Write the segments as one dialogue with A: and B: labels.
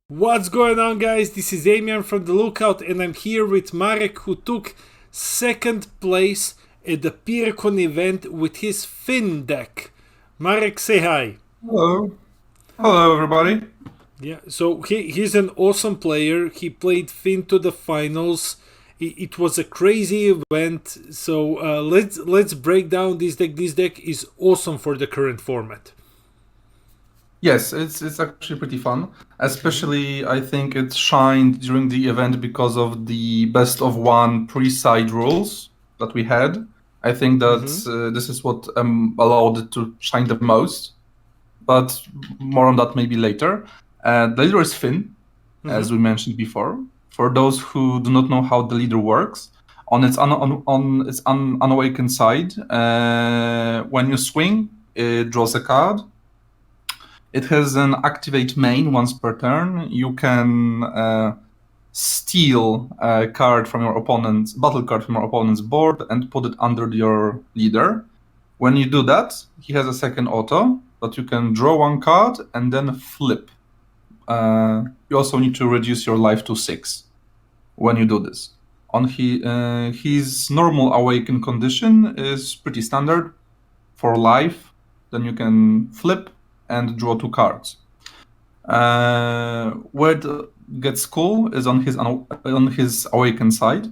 A: What's going on, guys? This is Amian from The Lookout, and I'm here with Marek, who took second place at the Pyrkon event with his Finn deck. Marek, say hi.
B: Hello. Hello, everybody.
A: Yeah, so he's an awesome player. He played Finn to the finals. It was a crazy event. So let's break down this deck. This deck is awesome for the current format.
B: Yes, it's actually pretty fun. Especially, I think it shined during the event because of the best of one pre-side rules that we had. I think that this is what allowed it to shine the most. But more on that maybe later. The leader is Finn, as we mentioned before. For those who do not know how the leader works, on its unawakened side, when you swing, it draws a card. It has an activate main once per turn. You can steal a card from your opponent's battle card from your opponent's board and put it under your leader. When you do that, he has a second auto that you can draw one card and then flip. You also need to reduce your life to 6 when you do this. On his normal awaken condition is pretty standard for life. Then you can flip and draw 2 cards. Where it gets cool is on his awakened side,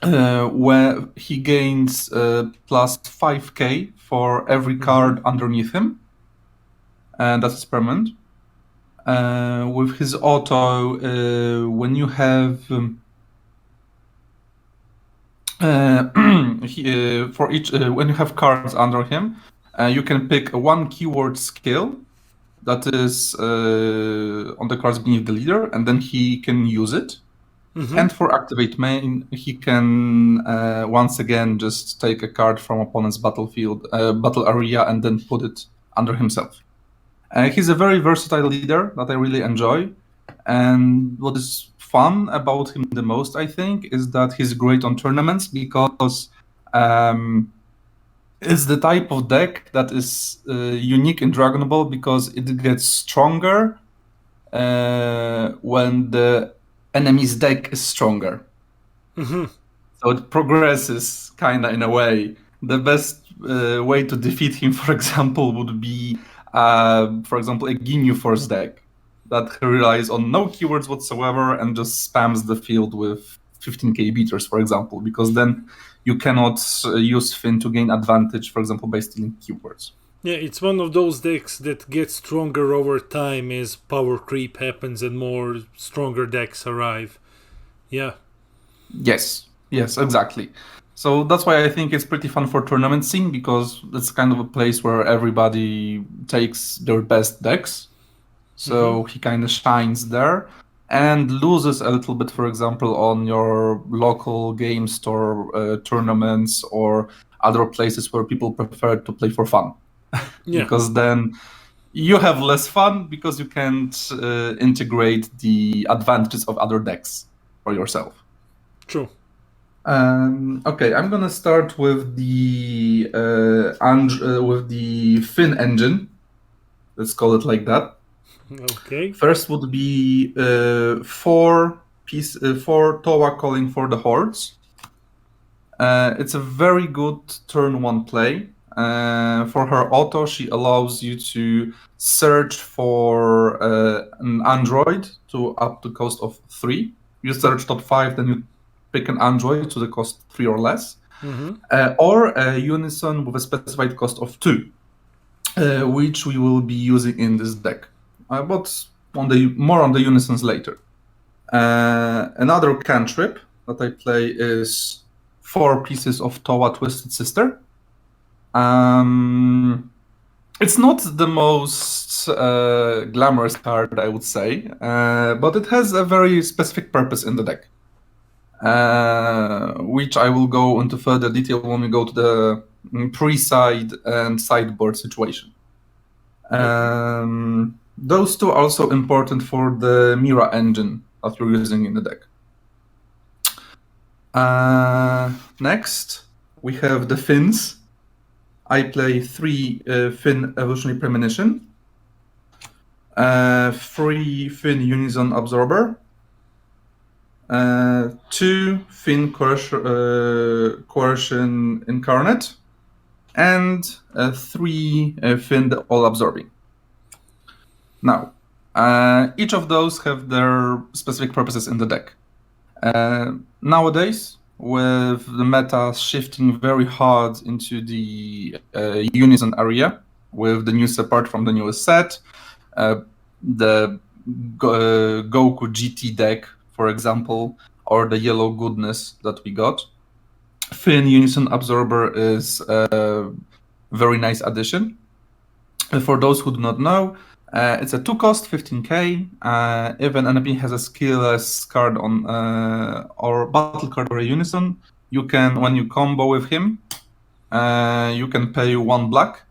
B: where he gains plus 5k for every card underneath him, and that's permanent. With his auto, when you have for each when you have cards under him, you can pick a 1 keyword skill that is on the cards beneath the leader, and then he can use it. And for activate main, he can once again just take a card from opponent's battlefield, battle area, and then put it under himself. He's a very versatile leader that I really enjoy. And what is fun about him the most, I think, is that he's great on tournaments because it's the type of deck that is unique in Dragon Ball because it gets stronger when the enemy's deck is stronger. So it progresses kind of in a way. The best way to defeat him, for example, would be, for example, a Ginyu Force deck that relies on no keywords whatsoever and just spams the field with 15k beaters, for example, because then you cannot use Finn to gain advantage, for example, by stealing keywords.
A: Yeah, it's one of those decks that gets stronger over time as power creep happens and more stronger decks arrive. Yeah.
B: Yes, exactly. So that's why I think it's pretty fun for tournament scene because it's kind of a place where everybody takes their best decks. So he kind of shines there and loses a little bit, for example, on your local game store tournaments or other places where people prefer to play for fun. Because then you have less fun because you can't integrate the advantages of other decks for yourself.
A: True.
B: Okay, I'm gonna start with the Finn engine. Let's call it like that.
A: Okay.
B: First would be 4 Towa calling for the hordes. It's a very good turn 1 play. For her auto, she allows you to search for an android to up to cost of 3. You search top 5, then you pick an android to the cost 3 or less, or a unison with a specified cost of 2, which we will be using in this deck. But more on the unisons later. Another cantrip that I play is 4 pieces of Towa Twisted Sister. It's not the most glamorous card, I would say, but it has a very specific purpose in the deck, which I will go into further detail when we go to the pre-side and sideboard situation. Those 2 are also important for the Mira engine that you're using in the deck. Next, we have the Finns. I play 3 Finn Evolutionary Premonition. 3 Fin Unison Absorber, 2 Fin Coercion Incarnate, and 3 Fin the All Absorbing. Now, each of those have their specific purposes in the deck. Nowadays, with the meta shifting very hard into the Unison area, with the new support from the newest set, the Goku GT deck, for example, or the Yellow Goodness that we got, Fin Unison Absorber is a very nice addition. For those who do not know, it's a 2-cost, 15k. If an enemy has a skillless card on or battle card or a Unison, you can, when you combo with him, you can pay 1 black,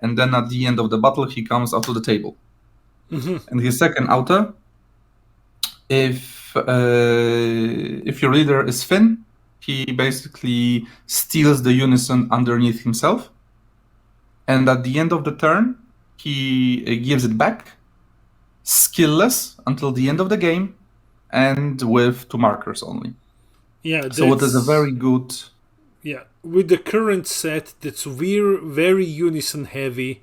B: and then at the end of the battle, he comes out to the table. And his second auto, if your leader is Finn, he basically steals the Unison underneath himself, and at the end of the turn, he gives it back, skillless until the end of the game, and with 2 markers only.
A: Yeah.
B: So it is a very good.
A: Yeah, with the current set, that's very Unison heavy.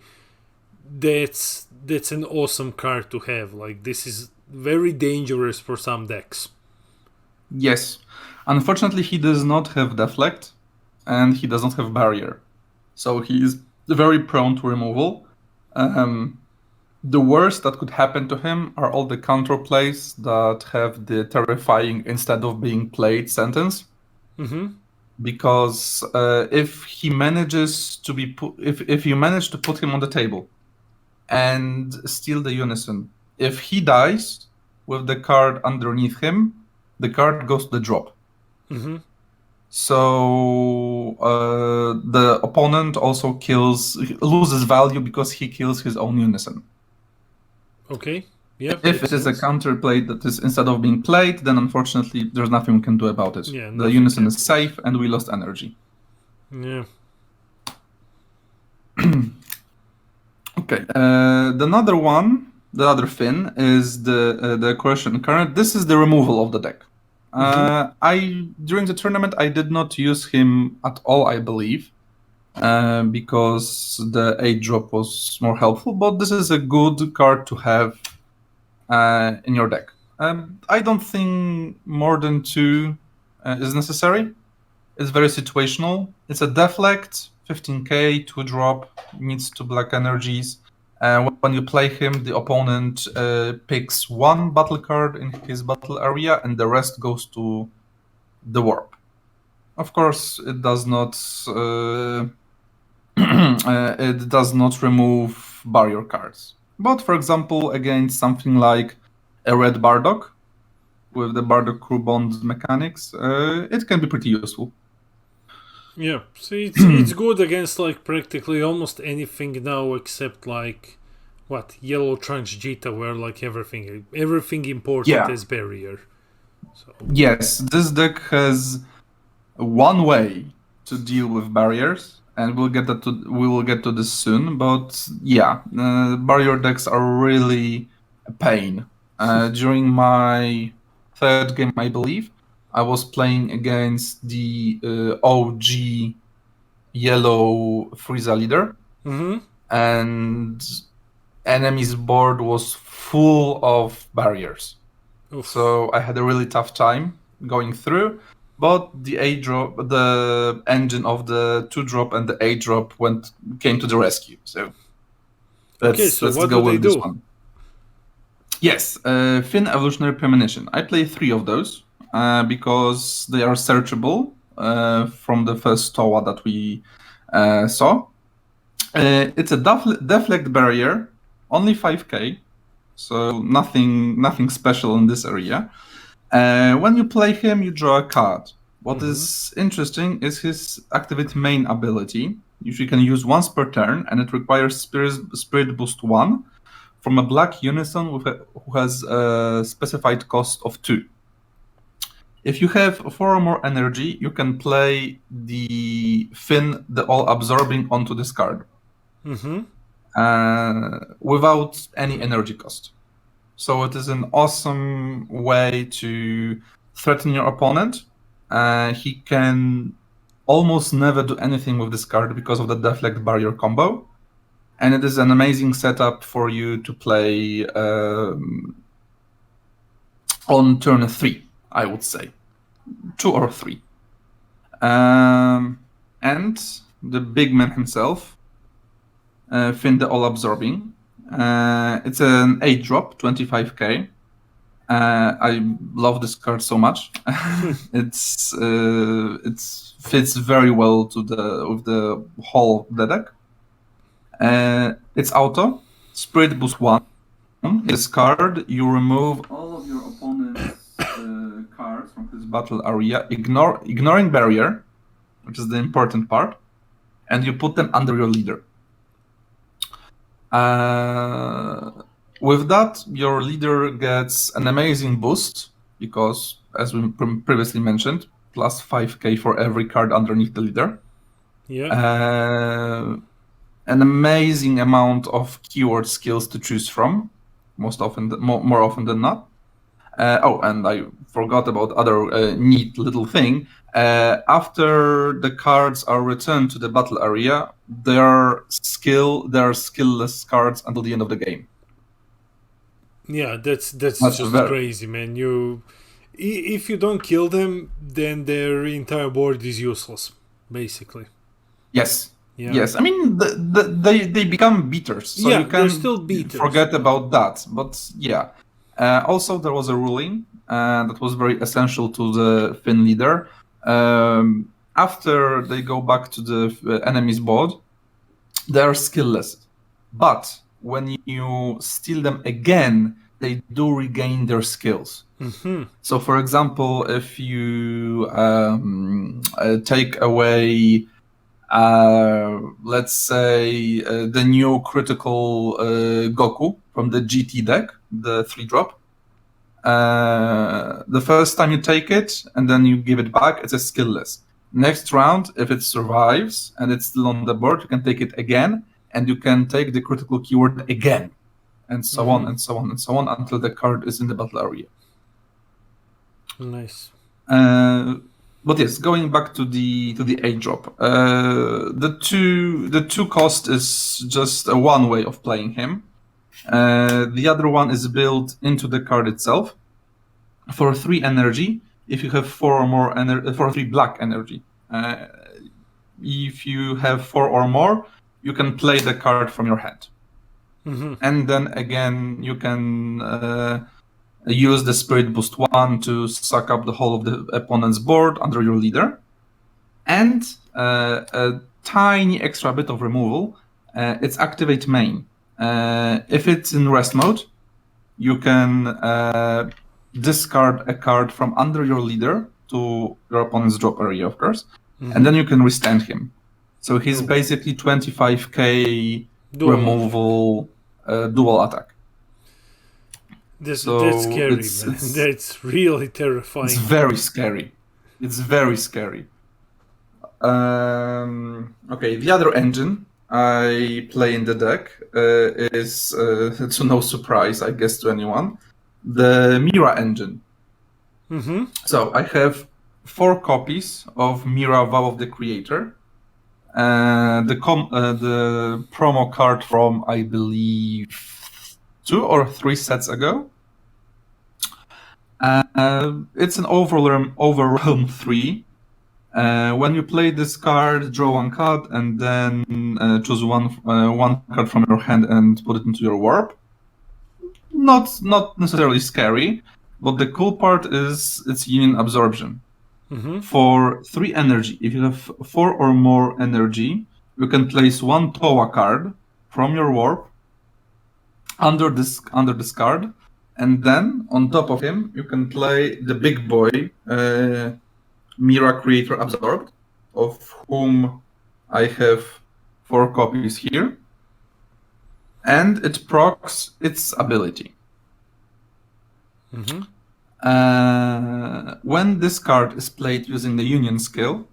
A: That's an awesome card to have. Like, this is very dangerous for some decks.
B: Yes. Unfortunately, he does not have Deflect, and he does not have Barrier. So he is very prone to removal. The worst that could happen to him are all the counter plays that have the terrifying instead of being played sentence. Because if he manages to be if you manage to put him on the table and steal the Unison, if he dies with the card underneath him, the card goes to the drop. So the opponent also loses value because he kills his own Unison.
A: Okay. Yeah.
B: If it is a counter play that is instead of being played, then unfortunately there's nothing we can do about it.
A: Yeah,
B: the Unison is safe, and we lost energy.
A: Yeah.
B: Okay. The other Fin is the Coercion Incarnate. This is the removal of the deck. During the tournament I did not use him at all, I believe, because the 8-drop was more helpful. But this is a good card to have in your deck. I don't think more than 2 is necessary. It's very situational. It's a Deflect, 15k, 2-drop, needs 2 black energies. When you play him, the opponent picks 1 battle card in his battle area, and the rest goes to the warp. Of course, it does not remove barrier cards. But for example, against something like a red Bardock with the Bardock crew bond mechanics, it can be pretty useful.
A: Yeah, so it's good against like practically almost anything now, except like Yellow Trunks Jita, where like everything important is barrier. So.
B: Yes, this deck has one way to deal with barriers, and we will get to this soon. But yeah, barrier decks are really a pain. During my 3rd game, I believe, I was playing against the OG yellow Frieza leader, and enemy's board was full of barriers. Oof. So I had a really tough time going through. But the 8-drop, the engine of the 2-drop and the 8-drop came to the rescue. So let's go with this one. Yes, Fin Evolutionary Premonition. I play 3 of those. Because they are searchable from the first TOA that we saw. It's a Deflect barrier, only 5k, so nothing special in this area. When you play him, you draw a card. What is interesting is his activate main ability, which you can use once per turn, and it requires Spirit Boost 1 from a black Unison who has a specified cost of 2. If you have 4 or more energy, you can play the Fin, the All Absorbing, onto this card. without any energy cost. So it is an awesome way to threaten your opponent. He can almost never do anything with this card because of the deflect barrier combo. And it is an amazing setup for you to play on turn 3, I would say. 2 or 3. And the big man himself, Finn the All-Absorbing. It's an 8-drop, 25k. I love this card so much. It fits very well with the whole of the deck. It's auto. Spirit Boost 1. This card, you remove all of your opponent's cards from his battle area, ignoring barrier, which is the important part, and you put them under your leader. With that, your leader gets an amazing boost because, as we previously mentioned, plus 5k for every card underneath the leader.
A: Yeah.
B: An amazing amount of keyword skills to choose from, more often than not. And I forgot about other neat little thing. After the cards are returned to the battle area, they are skillless cards until the end of the game.
A: Yeah, that's just crazy, man. If you don't kill them, then their entire board is useless, basically.
B: Yes. Yeah. Yes, I mean they become beaters, so you can
A: they're still beaters.
B: Forget about that. But yeah, also there was a ruling that was very essential to the Finn leader. After they go back to the enemy's board, they are skillless. But when you steal them again, they do regain their skills.
A: Mm-hmm.
B: So, for example, if you take away, let's say, the new critical Goku from the GT deck, the 3-drop, the first time you take it and then you give it back, it's a skillless. Next round, if it survives and it's still on the board, you can take it again, and you can take the critical keyword again, and so on and so on and so on until the card is in the battle area.
A: Nice.
B: But yes, going back to the 8-drop, the two cost is just one way of playing him. The other one is built into the card itself for 3 energy. If you have 4 or more for 3 black energy. If you have 4 or more, you can play the card from your hand.
A: Mm-hmm.
B: And then again, you can use the Spirit Boost 1 to suck up the whole of the opponent's board under your leader. And a tiny extra bit of removal, it's Activate Main. If it's in rest mode, you can discard a card from under your leader to your opponent's drop area, of course, and then you can restand him. So he's basically 25k removal dual attack.
A: That's scary, man. That's really terrifying.
B: It's very scary. It's very scary. Okay, the other engine I play in the deck is, to no surprise, I guess, to anyone, the Mira engine.
A: Mm-hmm.
B: So I have 4 copies of Mira Vow of the Creator. The promo card from, I believe, 2 or 3 sets ago. It's an Overwhelm 3. When you play this card, draw 1 card and then choose one card from your hand and put it into your warp. Not necessarily scary, but the cool part is its Union Absorption.
A: Mm-hmm.
B: For 3 energy, if you have 4 or more energy, you can place 1 Towa card from your warp under this card, and then on top of him you can play the big boy Mira Creator Absorbed, of whom I have 4 copies here, and it procs its ability.
A: Mm-hmm.
B: When this card is played using the Union skill,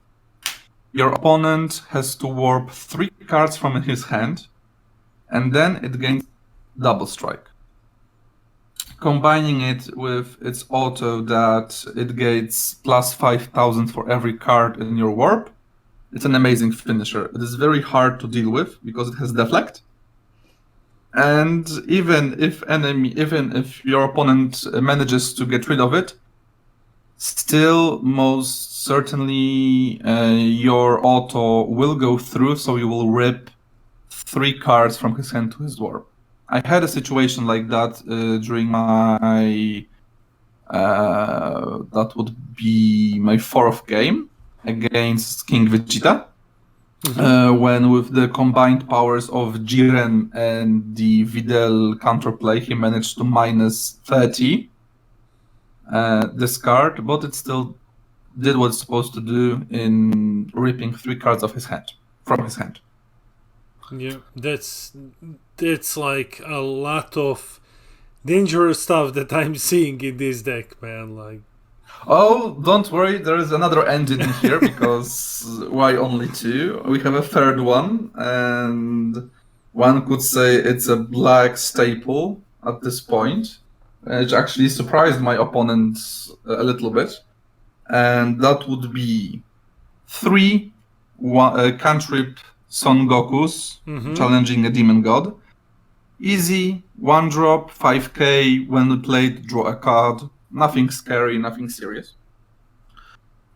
B: your opponent has to warp 3 cards from his hand, and then it gains double strike. Combining it with its auto that it gets plus 5,000 for every card in your warp, it's an amazing finisher. It is very hard to deal with because it has deflect. And even if your opponent manages to get rid of it, still most certainly your auto will go through, so you will rip 3 cards from his hand to his warp. I had a situation like that during my that would be my 4th game against King Vegeta. When with the combined powers of Jiren and the Videl counterplay, he managed to minus 30 this card, but it still did what it's supposed to do in ripping 3 cards of his hand from his hand.
A: Yeah, that's like a lot of dangerous stuff that I'm seeing in this deck, man. Like,
B: oh, don't worry, there is another engine in here because why only 2? We have a third one, and one could say it's a black staple at this point, which actually surprised my opponents a little bit, and that would be 3 cantrip Son Gokus challenging a demon god. Easy, 1 drop, 5k, when we played, draw a card. Nothing scary, nothing serious.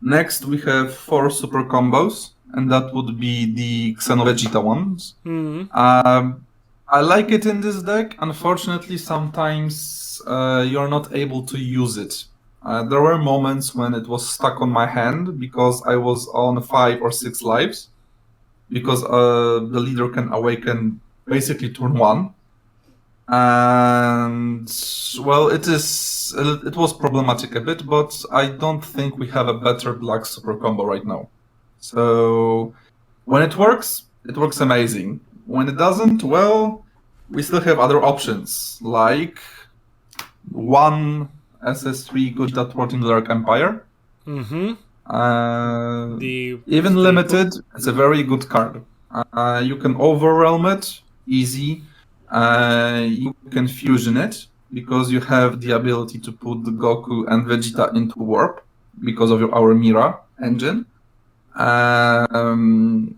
B: Next, we have 4 super combos, and that would be the Xenovegeta ones. I like it in this deck. Unfortunately, sometimes you're not able to use it. There were moments when it was stuck on my hand because I was on 5 or 6 lives, because the leader can awaken basically turn 1. And well, it was problematic a bit, but I don't think we have a better black super combo right now. So when it works amazing. When it doesn't, well, we still have other options, like 1 SS3 Gogeta Thwarting the Dark Empire. Even limited, it's a very good card. You can overwhelm it, easy. You can fusion it because you have the ability to put the Goku and Vegeta into warp because of our Mira engine. And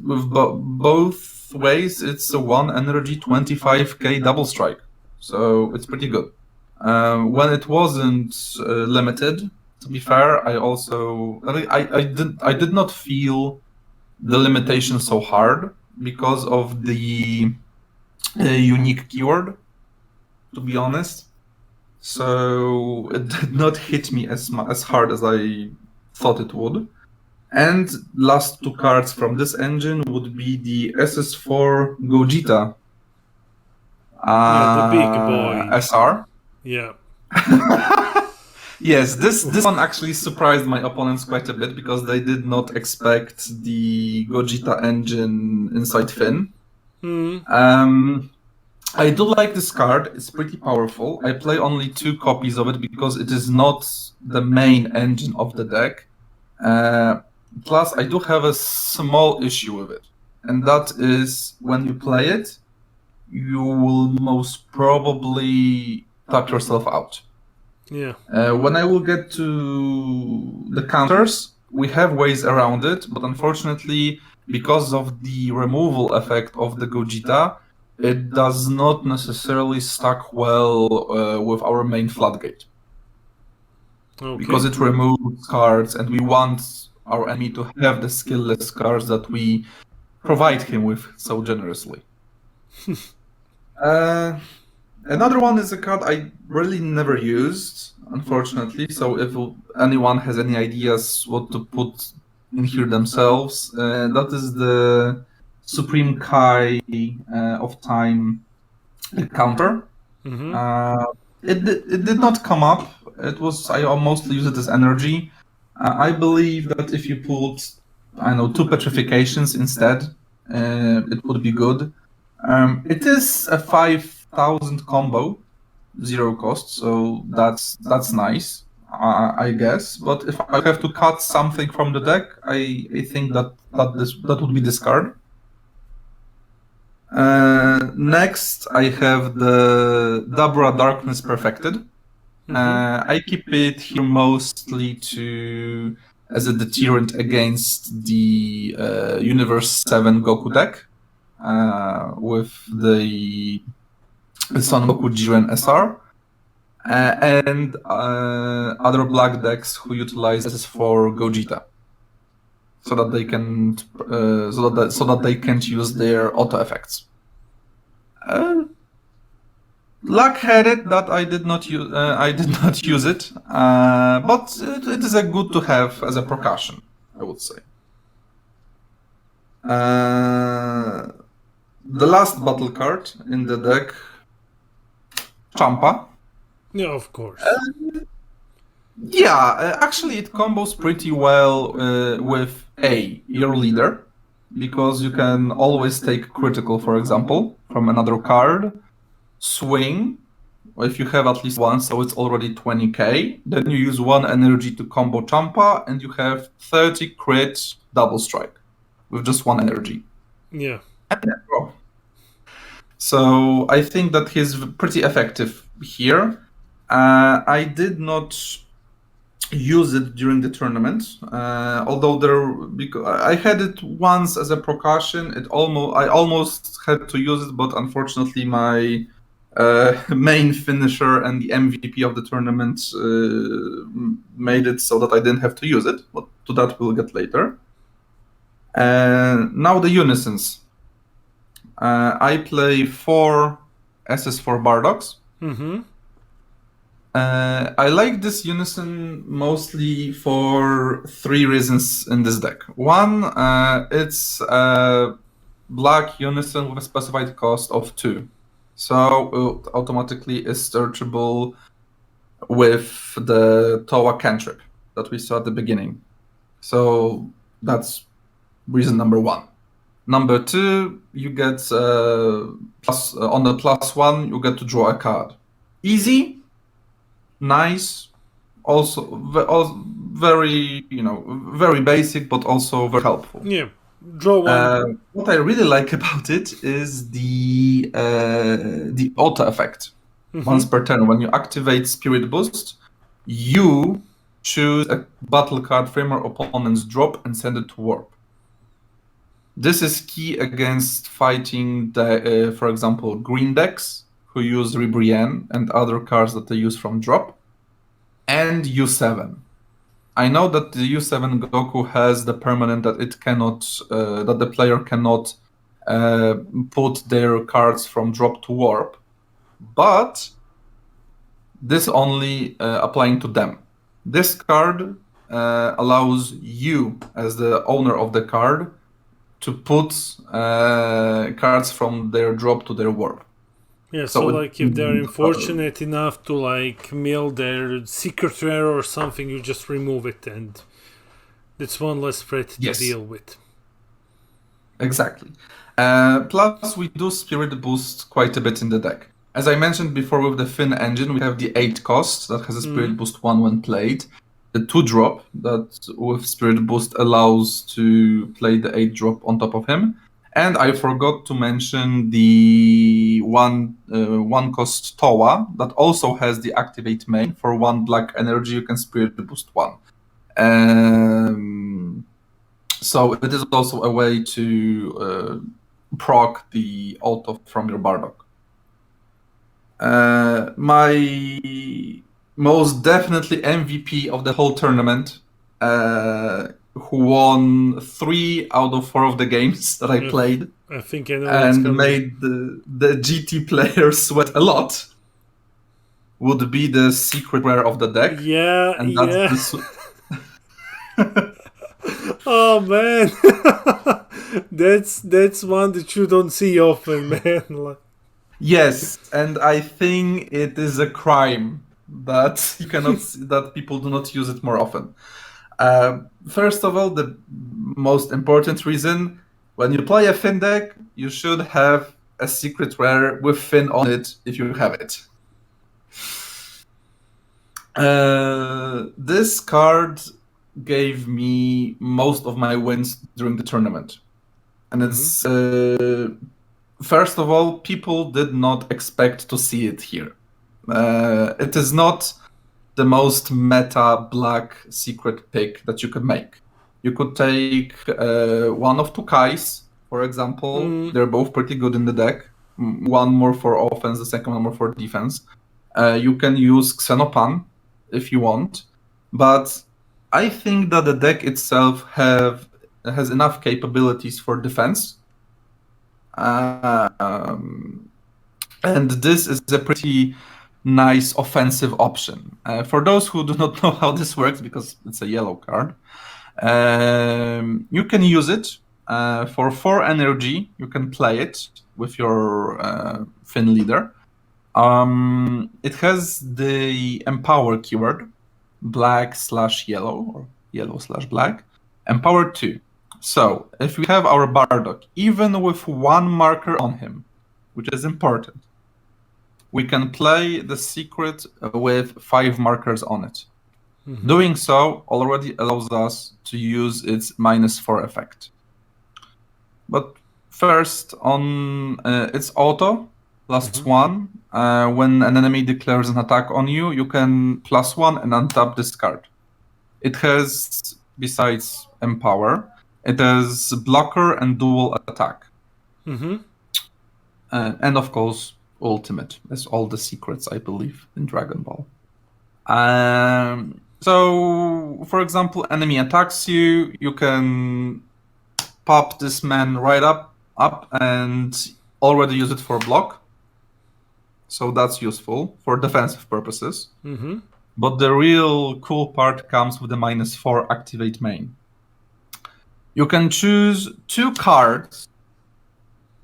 B: with both ways, it's a 1 energy 25k double strike. So it's pretty good. When it wasn't limited, to be fair, I did not feel the limitation so hard because of the unique keyword, to be honest. So it did not hit me as hard as I thought it would. And last 2 cards from this engine would be the SS4 Gogeta.
A: The big boy.
B: SR.
A: Yeah.
B: Yes, this one actually surprised my opponents quite a bit because they did not expect the Gogeta engine inside Finn. I do like this card. It's pretty powerful. I play only 2 copies of it because it is not the main engine of the deck. Plus, I do have a small issue with it, and that is when you play it, you will most probably tap yourself out.
A: Yeah.
B: When I will get to the counters, we have ways around it, but unfortunately, because of the removal effect of the Gogeta, it does not necessarily stack well with our main floodgate. Okay. Because it removes cards, and we want our enemy to have the skillless cards that we provide him with so generously. Another one is a card I really never used, unfortunately. So if anyone has any ideas what to put in here themselves, that is the Supreme Kai of Time counter. It did not come up. I mostly use it as energy. I believe that if you put, 2 petrifications instead, it would be good. It is a 5,000 combo, 0 cost, so that's nice, I guess. But if I have to cut something from the deck, I think that would be this card. Next, I have the Dabra Darkness Perfected. I keep it here mostly as a deterrent against the Universe 7 Goku deck with the Son Goku Jiren SR. And other black decks who utilize this for Gogeta, so that they can so that they can't use their auto effects. Luck had it that I did not use it, but it is a good to have as a precaution, I would say. The last battle card in the deck, Champa.
A: Yeah, of course.
B: Actually, it combos pretty well with your leader, because you can always take critical, for example, from another card, swing, if you have at least one, so it's already 20k, then you use 1 energy to combo Champa, and you have 30 crit double strike with just 1 energy.
A: Yeah.
B: So I think that he's pretty effective here. I did not use it during the tournament, although because I had it once as a precaution. I almost had to use it, but unfortunately my main finisher and the MVP of the tournament made it so that I didn't have to use it, but to that we'll get later. Now the unisons. I play 4 SS4 Bardocks. I like this unison mostly for 3 reasons in this deck. One, it's a black unison with a specified cost of 2. So it automatically is searchable with the Towa cantrip that we saw at the beginning. So that's reason number 1. Number 2, you get on the +1, you get to draw a card. Easy, nice, also very very basic, but also very helpful.
A: Yeah, draw 1.
B: What I really like about it is the auto effect. Once per turn, when you activate Spirit Boost, you choose a battle card from your opponent's drop and send it to warp. This is key against fighting for example, green decks who use Ribrianne and other cards that they use from drop, and U7. I know that the U7 Goku has the permanent that it cannot, that the player cannot put their cards from drop to warp, but this only applying to them. This card allows you, as the owner of the card, to put cards from their drop to their warp.
A: Yeah, so like if they're unfortunate enough to like mill their secret rare or something, you just remove it, and it's one less threat to deal with.
B: Exactly. Plus, we do Spirit Boost quite a bit in the deck. As I mentioned before, with the Finn engine, we have the 8 cost that has a Spirit Boost 1 when played. The 2-drop that with Spirit Boost allows to play the 8-drop on top of him. And I forgot to mention the 1 cost Towa that also has the activate main. For 1 black energy, you can Spirit Boost 1. So it is also a way to proc the auto from your Bardock. My most definitely MVP of the whole tournament, who won 3 out of 4 of the games that I played.
A: I think I know
B: and made the GT players sweat a lot, would be the secret rare of the deck.
A: Yeah,
B: and
A: that's oh man, that's one that you don't see often, man.
B: Yes, and I think it is a crime that you cannot that people do not use it more often. First of all, the most important reason, when you play a Finn deck, you should have a secret rare with Finn on it if you have it. This card gave me most of my wins during the tournament. And it's first of all, people did not expect to see it here. It is not the most meta black secret pick that you could make. You could take one of two Kais, for example. They're both pretty good in the deck. One more for offense, the second one more for defense. You can use Xenopan if you want, but I think that the deck itself has enough capabilities for defense. And this is a pretty nice offensive option. For those who do not know how this works, because it's a yellow card, you can use it for 4 energy. You can play it with your Finn leader. It has the Empower keyword, black/yellow, or yellow/black, Empower 2. So, if we have our Bardock, even with 1 marker on him, which is important, we can play the secret with 5 markers on it. Mm-hmm. Doing so already allows us to use its -4 effect. But first, on its auto, +1, when an enemy declares an attack on you, you can +1 and untap this card. It has, besides Empower, it has blocker and dual attack. Mm-hmm. And of course, ultimate. That's all the secrets, I believe, in Dragon Ball. So, for example, enemy attacks you, you can pop this man right up and already use it for block. So that's useful for defensive purposes. Mm-hmm. But the real cool part comes with the -4 activate main. You can choose 2 cards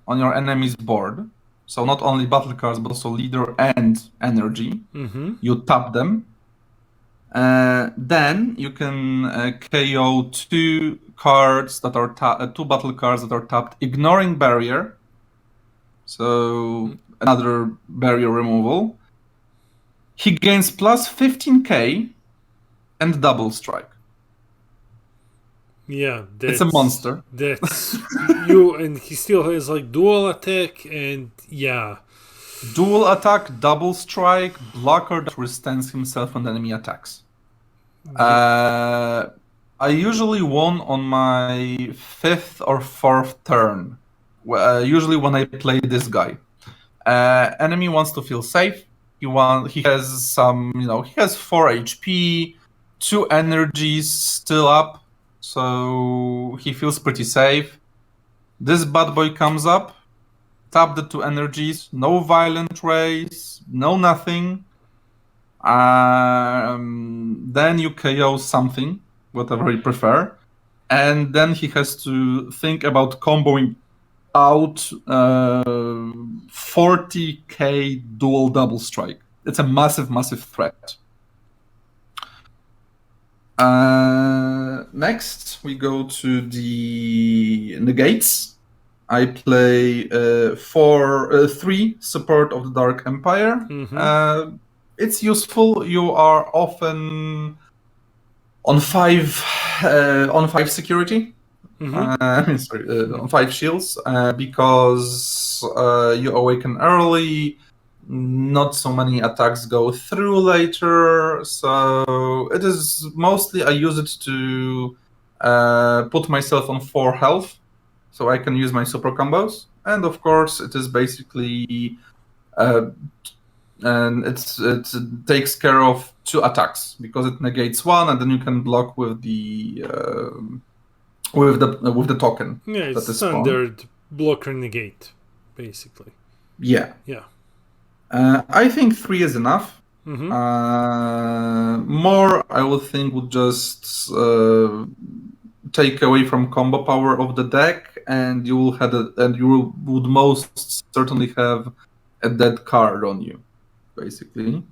B: on your enemy's board. So not only battle cards, but also leader and energy. Mm-hmm. You tap them. Then you can KO 2 cards that are 2 battle cards that are tapped, ignoring barrier. So another barrier removal. He gains +15k and double strike.
A: Yeah,
B: it's a monster.
A: That's you, and he still has like dual attack and
B: dual attack, double strike, blocker that withstands himself when enemy attacks. I usually won on my 5th or 4th turn. Usually when I play this guy. Enemy wants to feel safe. He has some, he has 4 HP, 2 energies still up, so he feels pretty safe. This bad boy comes up, tap the 2 energies, no violent rays, no nothing. Then you KO something, whatever you prefer, and then he has to think about comboing out 40k dual double strike. It's a massive threat. Next, we go to the negates. I play 3 support of the Dark Empire. Mm-hmm. It's useful. You are often on 5 security. Mm-hmm. On 5 shields, because you awaken early, not so many attacks go through later, so it is mostly I use it to put myself on 4 health, so I can use my super combos, and of course it is basically and it takes care of 2 attacks, because it negates 1, and then you can block with the token.
A: Yeah, it's standard blocker negate, basically.
B: Yeah.
A: Yeah.
B: I think 3 is enough. Mm-hmm. More, I would think, would just take away from combo power of the deck, and you would most certainly have a dead card on you, basically.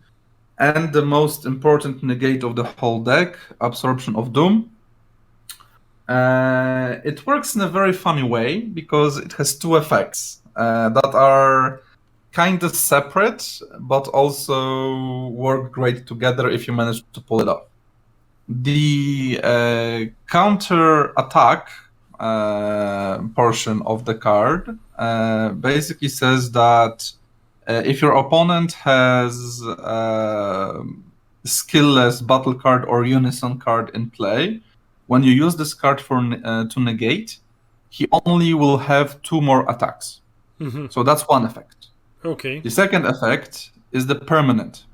B: And the most important negate of the whole deck, Absorption of Doom. It works in a very funny way, because it has 2 effects that are kind of separate, but also work great together if you manage to pull it off. The counter attack portion of the card basically says that if your opponent has skill-less battle card or unison card in play, when you use this card to negate, he only will have 2 more attacks. So that's one effect.
A: Okay.
B: The second effect is the permanent.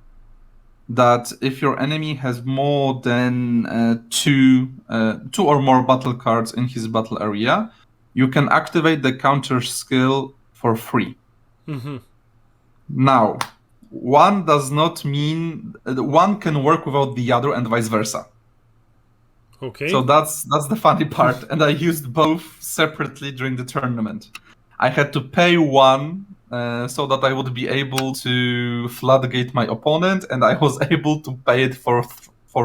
B: That if your enemy has more than two or more battle cards in his battle area, you can activate the counter skill for free. Now, one does not mean one can work without the other and vice versa.
A: Okay.
B: So that's the funny part, and I used both separately during the tournament. I had to pay one so that I would be able to floodgate my opponent, and I was able to pay it for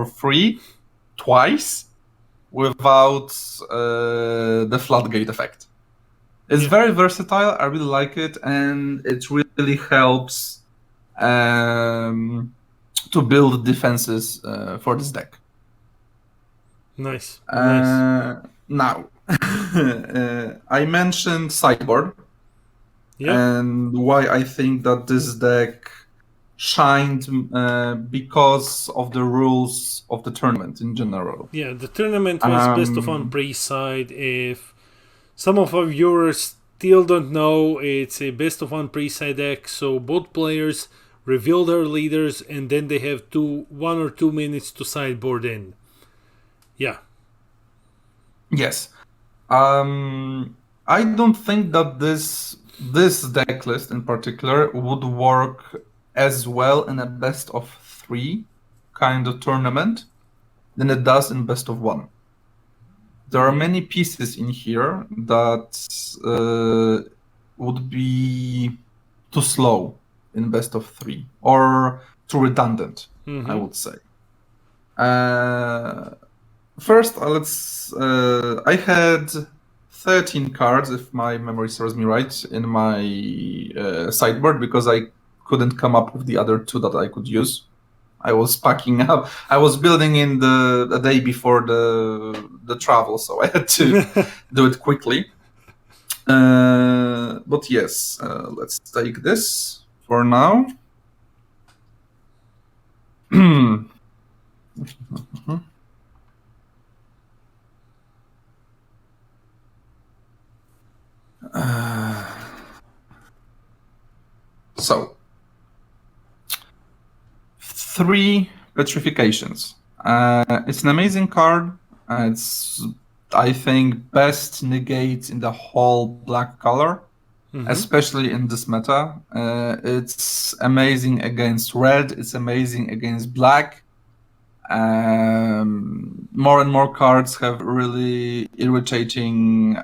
B: free twice without the floodgate effect. It's very versatile. I really like it, and it really helps to build defenses for this deck.
A: Nice.
B: Now, I mentioned sideboard. And why I think that this deck shined because of the rules of the tournament in general.
A: Yeah, the tournament was best of 1 pre-side. If some of our viewers still don't know, it's a best of 1 pre-side deck, so both players reveal their leaders and then they have 1 or 2 minutes to sideboard in. Yeah.
B: Yes. I don't think that this deck list in particular would work as well in a best of 3 kind of tournament than it does in best of 1. There are many pieces in here that would be too slow in best of 3 or too redundant, I would say. First, I had 13 cards, if my memory serves me right, in my sideboard because I couldn't come up with the other 2 that I could use. I was packing up. I was building in the day before the travel, so I had to do it quickly. But yes, let's take this for now. So, 3 petrifications. It's an amazing card. It's, I think, best negate in the whole black color, especially in this meta. It's amazing against red. It's amazing against black. More and more cards have really irritating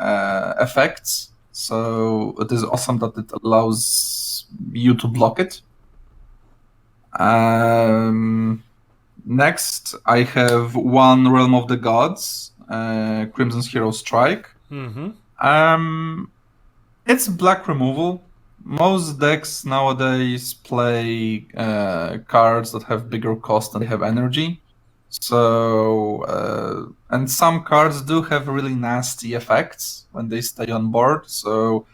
B: effects. So it is awesome that it allows you to block it. Next, I have 1 Realm of the Gods, Crimson's Hero Strike. It's black removal. Most decks nowadays play cards that have bigger cost than they have energy. So, and some cards do have really nasty effects when they stay on board. So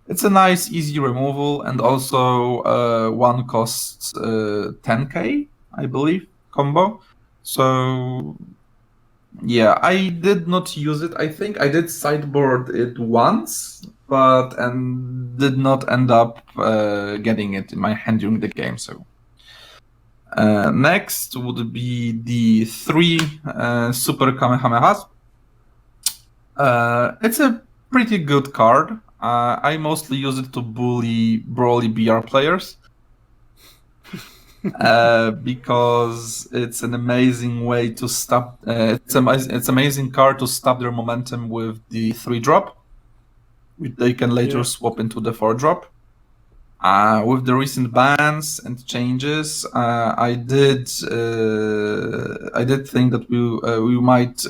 B: it's a nice, easy removal, and also 1 costs 10k, I believe, combo. So yeah, I did not use it. I think I did sideboard it once, but did not end up getting it in my hand during the game. So next would be the 3 Super Kamehamehas. It's a pretty good card. I mostly use it to bully brawly BR players because it's an amazing way to stop. It's amazing card to stop their momentum with the 3-drop, which they can later swap into the 4-drop. With the recent bans and changes, I did think that we might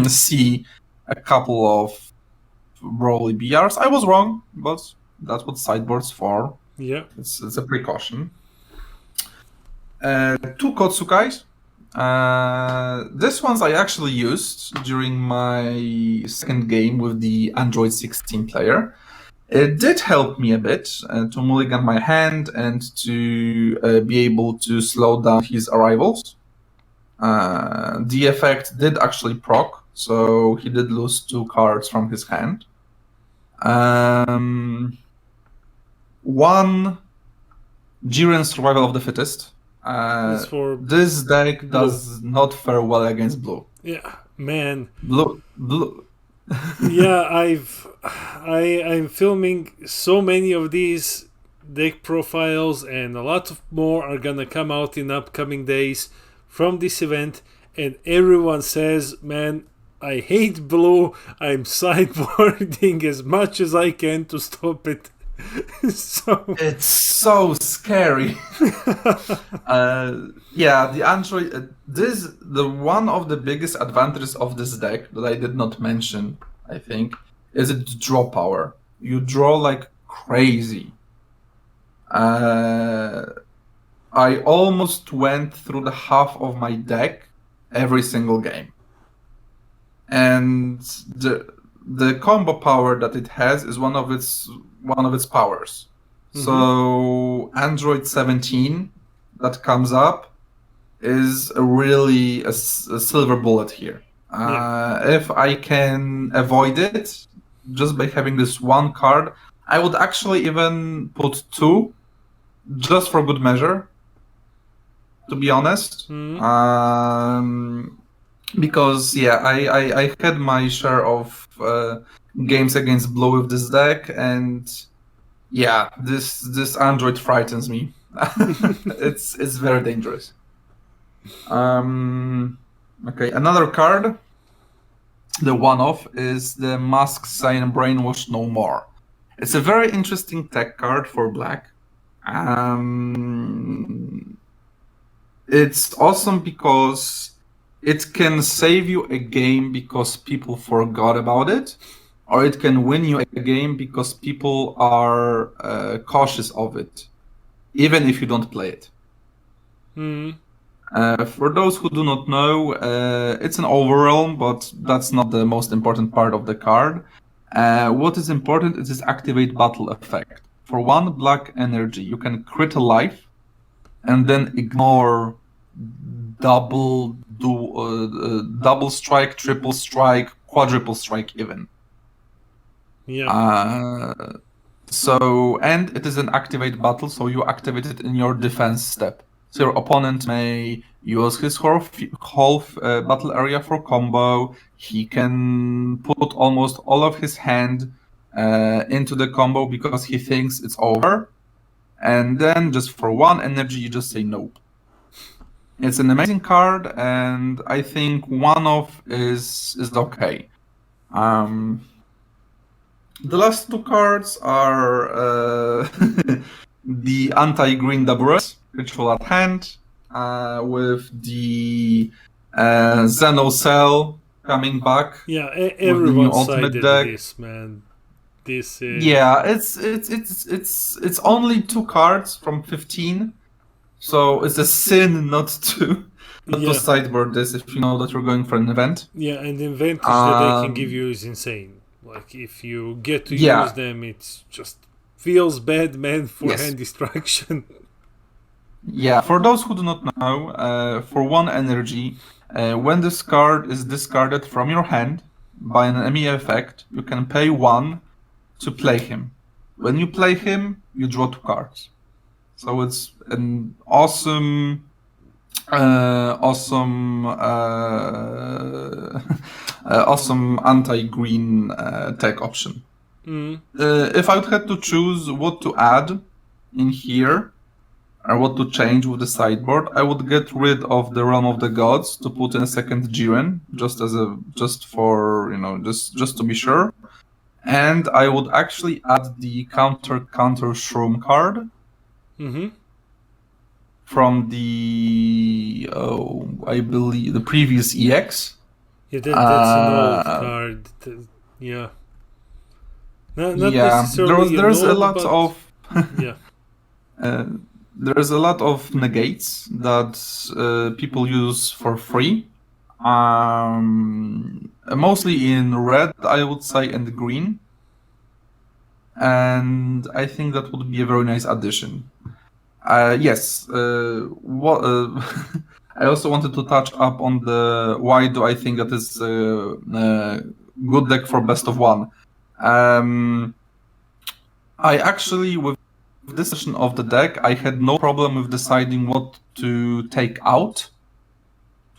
B: see a couple of brawly BRs. I was wrong, but that's what sideboard's for. Yeah, it's a precaution. 2 Kotsukais. This ones I actually used during my second game with the Android 16 player. It did help me a bit to mulligan my hand and to be able to slow down his arrivals. The effect did actually proc, so he did lose 2 cards from his hand. One, Jiren Survival of the Fittest. This deck does not fare well against blue.
A: Yeah, man.
B: Blue.
A: Yeah, I'm filming so many of these deck profiles, and a lot of more are gonna come out in upcoming days from this event, and everyone says, man, I hate blue. I'm sideboarding as much as I can to stop it. So
B: it's so scary. Yeah, the Android. The one of the biggest advantages of this deck that I did not mention, I think, is its draw power. You draw like crazy. I almost went through the half of my deck every single game, and the combo power that it has is one of its powers. Mm-hmm. So Android 17 that comes up is really a silver bullet here. If I can avoid it just by having this one card, I would actually even put 2 just for good measure, to be honest. Because I had my share of games against blue with this deck, and yeah, this Android frightens me. It's very dangerous. Okay, another card, the one-off, is the Mask Sign Brainwash No More. It's a very interesting tech card for black. It's awesome because it can save you a game because people forgot about it, or it can win you a game because people are cautious of it, even if you don't play it. For those who do not know, it's an overwhelm, but that's not the most important part of the card. What is important is its activate battle effect. For 1 black energy, you can crit a life and then ignore double strike, triple strike, quadruple strike even.
A: Yeah.
B: So, and it is an activate battle, so you activate it in your defense step. So your opponent may use his whole battle area for combo. He can put almost all of his hand into the combo because he thinks it's over. And then just for 1 energy, you just say nope. It's an amazing card, and I think one-off is okay. The last 2 cards are the anti-green Daburas, Ritual at Hand, with the Xeno Cell coming back.
A: Yeah, everyone sided this, man. This is...
B: Yeah, it's only 2 cards from 15, so it's a sin not to sideboard this if you know that you're going for an event.
A: Yeah, and the advantage that they can give you is insane. Like, if you get to use them, it just feels bad, man, for hand destruction.
B: Yeah, for those who do not know, for 1 energy, when this card is discarded from your hand by an enemy effect, you can pay 1 to play him. When you play him, you draw 2 cards. So it's an awesome anti-green tech option. If I would have to choose what to add in here, or what to change with the sideboard, I would get rid of the Realm of the Gods to put in a second Jiren, just to be sure. And I would actually add the counter Shroom card from the I believe the previous EX.
A: Yeah, that's an old card. Yeah. Not necessarily
B: there's
A: old,
B: a lot
A: but...
B: of
A: yeah.
B: there's a lot of negates that people use for free. Mostly in red, I would say, and green. And I think that would be a very nice addition. Yes. I also wanted to touch up on the why do I think that is a good deck for best of one. I actually, with this version of the deck, I had no problem with deciding what to take out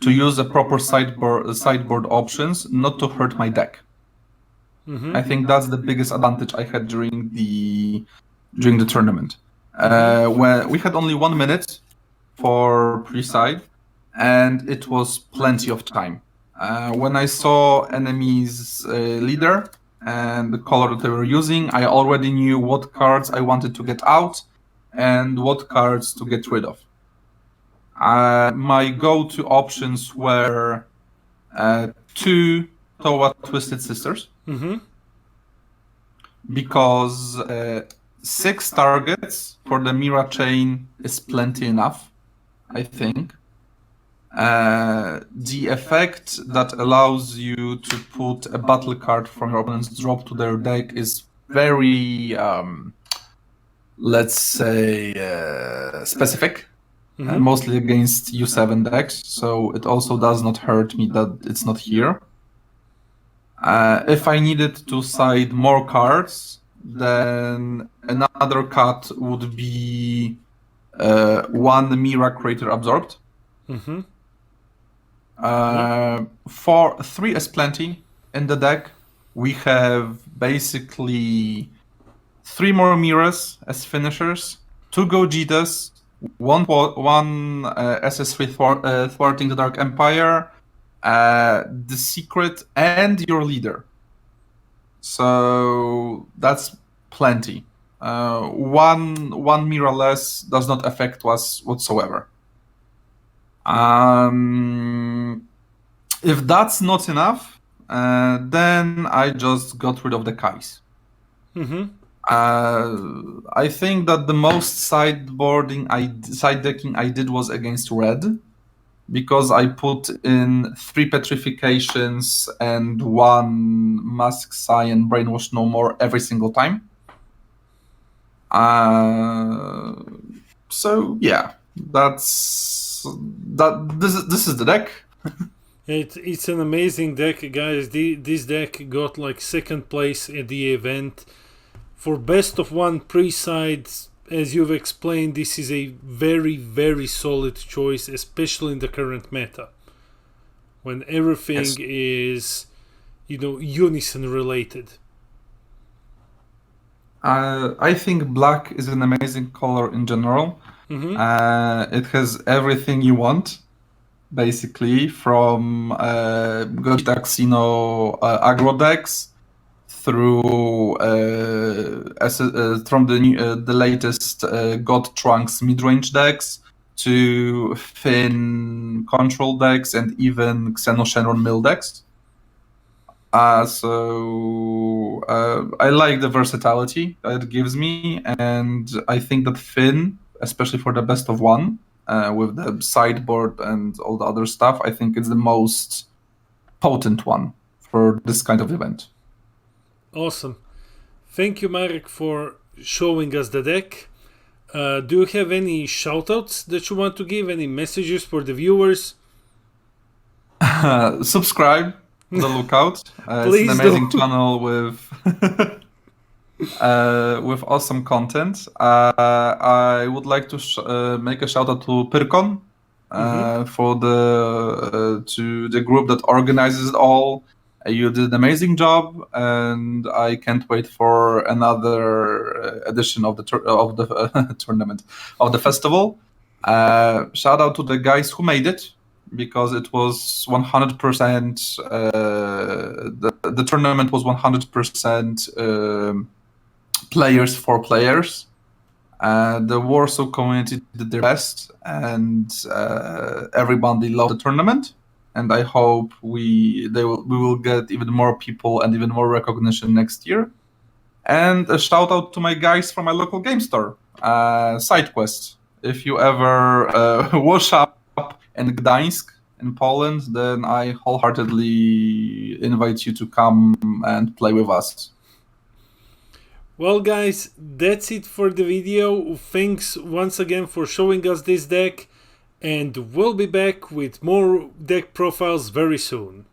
B: to use a proper sideboard options, not to hurt my deck. I think that's the biggest advantage I had during the tournament. When we had only 1 minute for pre-side, and it was plenty of time. When I saw enemies' leader and the color that they were using, I already knew what cards I wanted to get out and what cards to get rid of. My go-to options were 2 Towa Twisted Sisters, because 6 targets for the Mira chain is plenty enough, I think. The effect that allows you to put a battle card from your opponent's drop to their deck is very, let's say, specific, mostly against U7 decks, so it also does not hurt me that it's not here. If I needed to side more cards, then another cut would be 1 Mira Crater Absorbed. For 3 is plenty in the deck. We have basically 3 more Miras as finishers, 2 Gojitas, one SS3 Thwarting the Dark Empire, the Secret, and your leader. So that's plenty. One Mira less does not affect us whatsoever. If that's not enough, then I just got rid of the Kais. I think that the most side decking I did was against red, because I put in 3 Petrifications and 1 Mask Scion Brainwash No More every single time. So yeah, this is the deck.
A: It's an amazing deck, guys. This deck got like 2nd place at the event for best of one pre-side. As you've explained, this is a very, very solid choice, especially in the current meta, when everything is, unison related.
B: I think black is an amazing color in general. It has everything you want, basically, from Gogeta Xeno aggro decks through from the latest God Trunks mid-range decks to Finn control decks and even Xeno Shenron mill decks. So I like the versatility that it gives me, and I think that Finn, especially for the best of one, with the sideboard and all the other stuff, I think it's the most potent one for this kind of event.
A: Awesome. Thank you, Marek, for showing us the deck. Do you have any shoutouts that you want to give? Any messages for the viewers?
B: Subscribe. The lookout. It's an amazing channel with awesome content. I would like to make a shout out to Pyrkon for to the group that organizes it all. You did an amazing job, and I can't wait for another edition of the tournament of the festival. Shout out to the guys who made it, because it was 100%. The tournament was 100% players for players. The Warsaw community did their best, and everybody loved the tournament. And I hope we will get even more people and even more recognition next year. And a shout out to my guys from my local game store, SideQuest. if you ever wash up in Gdańsk in Poland, then I wholeheartedly invite you to come and play with us.
A: Well guys, that's it for the video. Thanks once again for showing us this deck, and we'll be back with more deck profiles very soon.